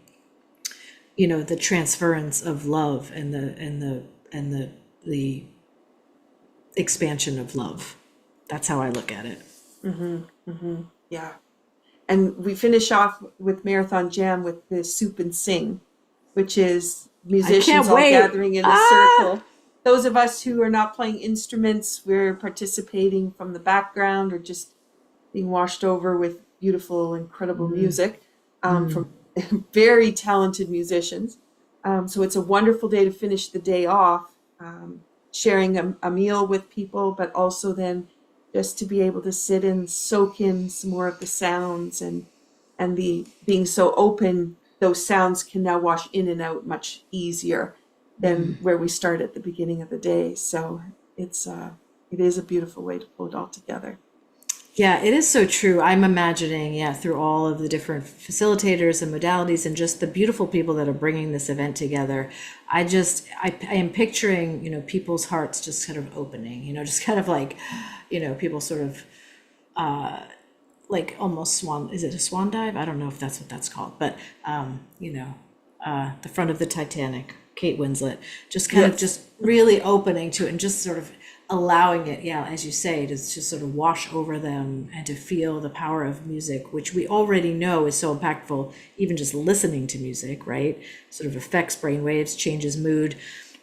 the transference of love, and the expansion of love. That's how I look at it. Yeah. And we finish off with Marathon Jam with the Soup and Sing, which is musicians all gathering in a circle. Those of us who are not playing instruments, we're participating from the background or just being washed over with beautiful, incredible music from very talented musicians. So it's a wonderful day to finish the day off, sharing a meal with people, but also then just to be able to sit and soak in some more of the sounds, and the being so open, those sounds can now wash in and out much easier than where we start at the beginning of the day. So it is a beautiful way to pull it all together. Yeah, it is so true. I'm imagining, through all of the different facilitators and modalities, and just the beautiful people that are bringing this event together, I am picturing, people's hearts just kind of opening, just kind of like, people sort of, like almost is it a swan dive? I don't know if that's what that's called, but, the front of the Titanic, Kate Winslet, just kind of just really opening to it, and just sort of allowing it, as you say, to just sort of wash over them, and to feel the power of music, which we already know is so impactful. Even just listening to music, right, sort of affects brainwaves, changes mood,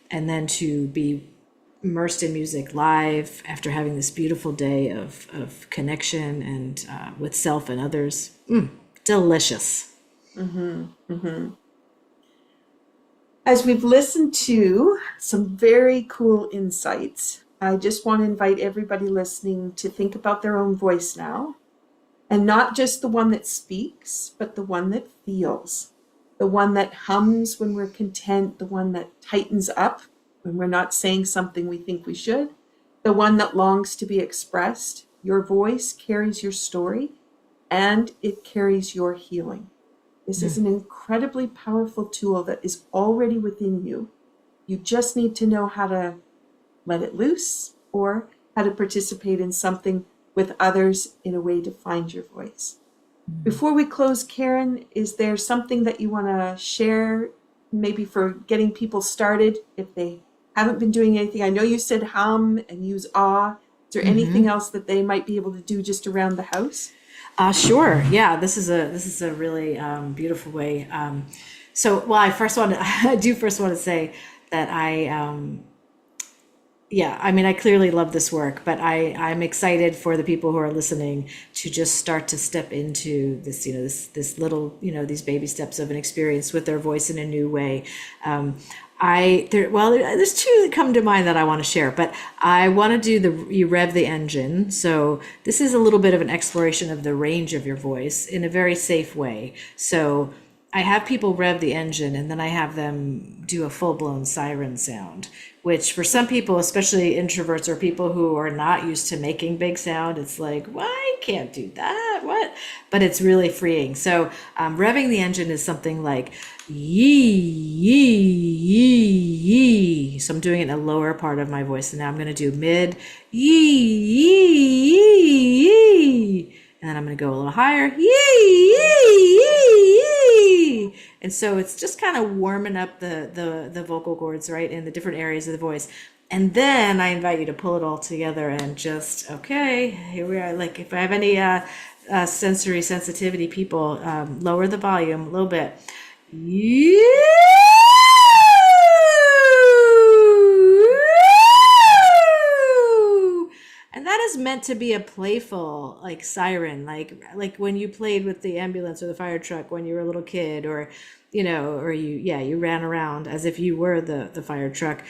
and then to be immersed in music live after having this beautiful day of connection and with self and others, delicious. As we've listened to some very cool insights, I just want to invite everybody listening to think about their own voice now, and not just the one that speaks, but the one that feels, the one that hums when we're content, the one that tightens up when we're not saying something we think we should, the one that longs to be expressed. Your voice carries your story, and it carries your healing. This is an incredibly powerful tool that is already within you. You just need to know how to let it loose, or how to participate in something with others in a way to find your voice. Before we close, Karen, is there something that you want to share, maybe for getting people started if they haven't been doing anything, I know you said hum and use ah. Is there anything else that they might be able to do just around the house? Sure. Yeah, this is a really beautiful way. Well, I do first want to say that yeah, I mean, I clearly love this work, but I'm excited for the people who are listening to just start to step into this, this little, these baby steps of an experience with their voice in a new way. There's two that come to mind that I want to share, but I want to do you rev the engine. So this is a little bit of an exploration of the range of your voice in a very safe way. So I have people rev the engine and then I have them do a full-blown siren sound, which for some people, especially introverts or people who are not used to making big sound, it's like, well, I can't do that. What? But it's really freeing. So revving the engine is something like yee, yee, yee. So I'm doing it in a lower part of my voice. And now I'm going to do mid yee, yee, yee, yee. And then I'm going to go a little higher. Yee, yee, yee, yee. And so it's just kind of warming up the vocal cords, right, in the different areas of the voice. And then I invite you to pull it all together and just, okay, here we are. Like if I have any sensory sensitivity people, lower the volume a little bit. Yeah. And that is meant to be a playful, like siren, like when you played with the ambulance or the fire truck when you were a little kid, or you ran around as if you were the fire truck.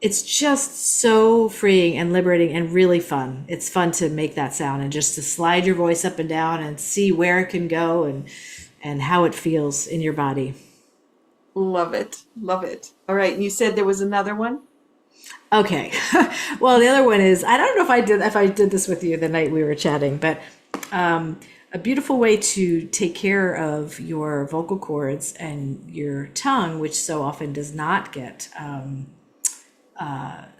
It's just so freeing and liberating and really fun. It's fun to make that sound and just to slide your voice up and down and see where it can go and how it feels in your body. Love it. Love it. All right. And you said there was another one? Okay. Well, the other one is, I don't know if I did this with you the night we were chatting, but a beautiful way to take care of your vocal cords and your tongue, which so often does not get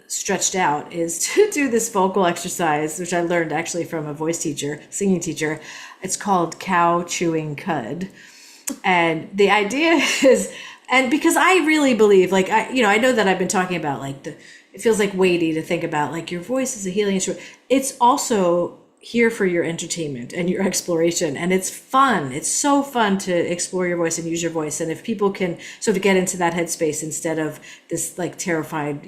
stretched out, is to do this vocal exercise, which I learned actually from a voice teacher, singing teacher. It's called cow chewing cud. And the idea is, and because I really believe, like, I know that I've been talking about like it feels like weighty to think about, like your voice is a healing instrument. It's also here for your entertainment and your exploration. And it's fun. It's so fun to explore your voice and use your voice. And if people can sort of get into that headspace instead of this like terrified,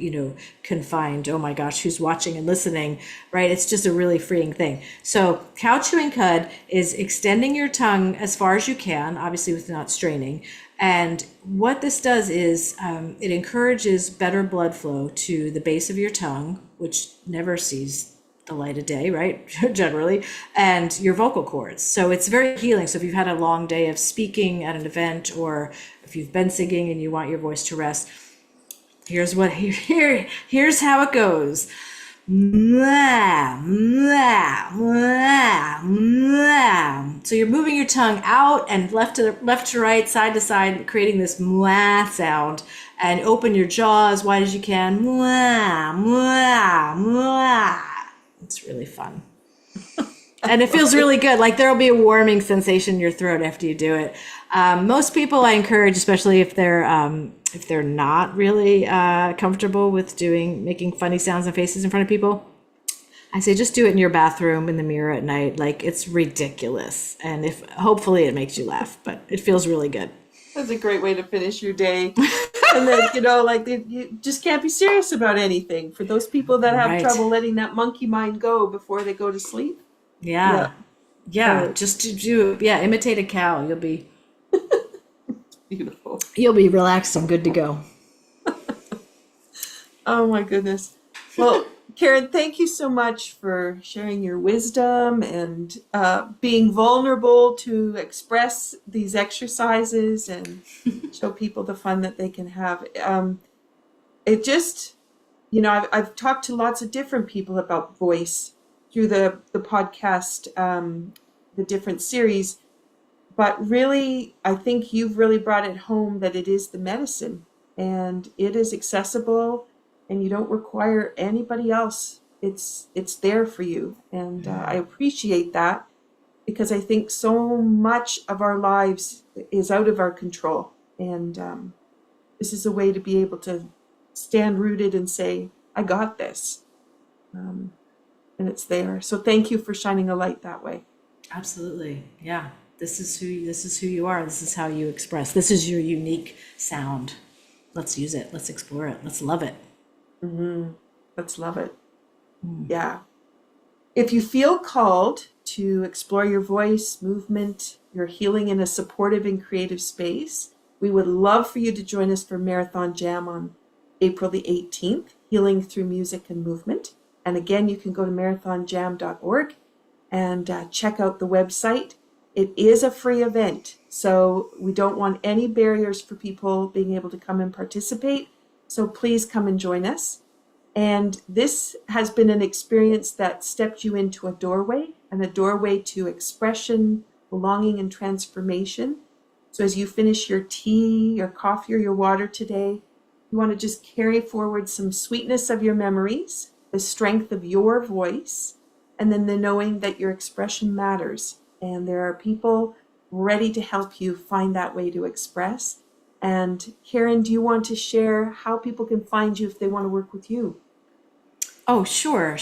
confined, oh my gosh, who's watching and listening, right? It's just a really freeing thing. So cow chewing cud is extending your tongue as far as you can, obviously with not straining. And what this does is it encourages better blood flow to the base of your tongue, which never sees the light of day, right? Generally, and your vocal cords. So it's very healing. So if you've had a long day of speaking at an event, or if you've been singing and you want your voice to rest, here's how it goes. So you're moving your tongue out and left to right, side to side, creating this mwah sound, and open your jaw as wide as you can. Mwah, mwah, mwah. It's really fun. And it feels really good. Like there'll be a warming sensation in your throat after you do it. Most people I encourage, especially if they're not really comfortable with making funny sounds and faces in front of people, I say just do it in your bathroom in the mirror at night. Like it's ridiculous. And hopefully it makes you laugh, but it feels really good. That's a great way to finish your day. And then, you just can't be serious about anything. For those people that have trouble letting that monkey mind go before they go to sleep. Yeah. Just imitate a cow. You'll be beautiful. You'll be relaxed and good to go. Oh my goodness. Well, Karen, thank you so much for sharing your wisdom and being vulnerable to express these exercises and show people the fun that they can have. It just, I've talked to lots of different people about voice through the podcast, the different series. But really, I think you've really brought it home that it is the medicine and it is accessible and you don't require anybody else. It's there for you. And I appreciate that because I think so much of our lives is out of our control. And this is a way to be able to stand rooted and say, I got this. And it's there. So thank you for shining a light that way. Absolutely. Yeah. This is who you are. This is how you express. This is your unique sound. Let's use it. Let's explore it. Let's love it. Let's love it. Yeah. If you feel called to explore your voice, movement, your healing in a supportive and creative space, we would love for you to join us for Marathon Jam on April the 18th, Healing Through Music and Movement. And again, you can go to marathonjam.org and check out the website. It is a free event, so we don't want any barriers for people being able to come and participate. So please come and join us. And this has been an experience that stepped you into a doorway, and a doorway to expression, belonging, and transformation. So as you finish your tea, your coffee, or your water today, you want to just carry forward some sweetness of your memories, the strength of your voice, and then the knowing that your expression matters. And there are people ready to help you find that way to express. And Karen, do you want to share how people can find you if they want to work with you? Oh, sure.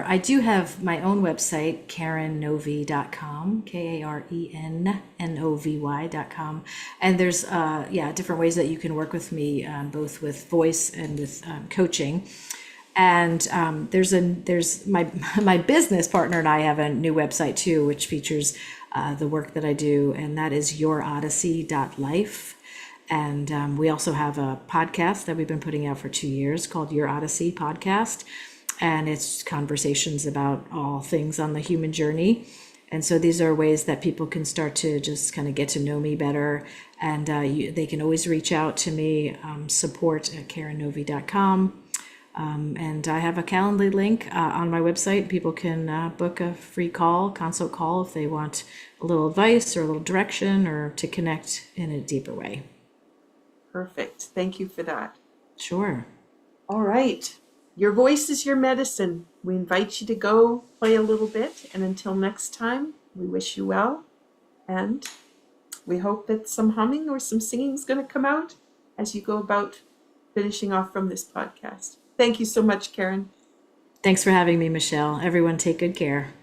I do have my own website, KarenNovy.com, KarenNovy.com. And there's, different ways that you can work with me, both with voice and with coaching. And there's my business partner and I have a new website too, which features the work that I do, and that is yourodyssey.life. And we also have a podcast that we've been putting out for 2 years called Your Odyssey Podcast. And it's conversations about all things on the human journey. And so these are ways that people can start to just kind of get to know me better. And they can always reach out to me, support@KarenNovy.com. And I have a Calendly link on my website. People can book a free consult call if they want a little advice or a little direction or to connect in a deeper way. Perfect. Thank you for that. Sure. All right. Your voice is your medicine. We invite you to go play a little bit. And until next time, we wish you well. And we hope that some humming or some singing is going to come out as you go about finishing off from this podcast. Thank you so much, Karen. Thanks for having me, Michelle. Everyone take good care.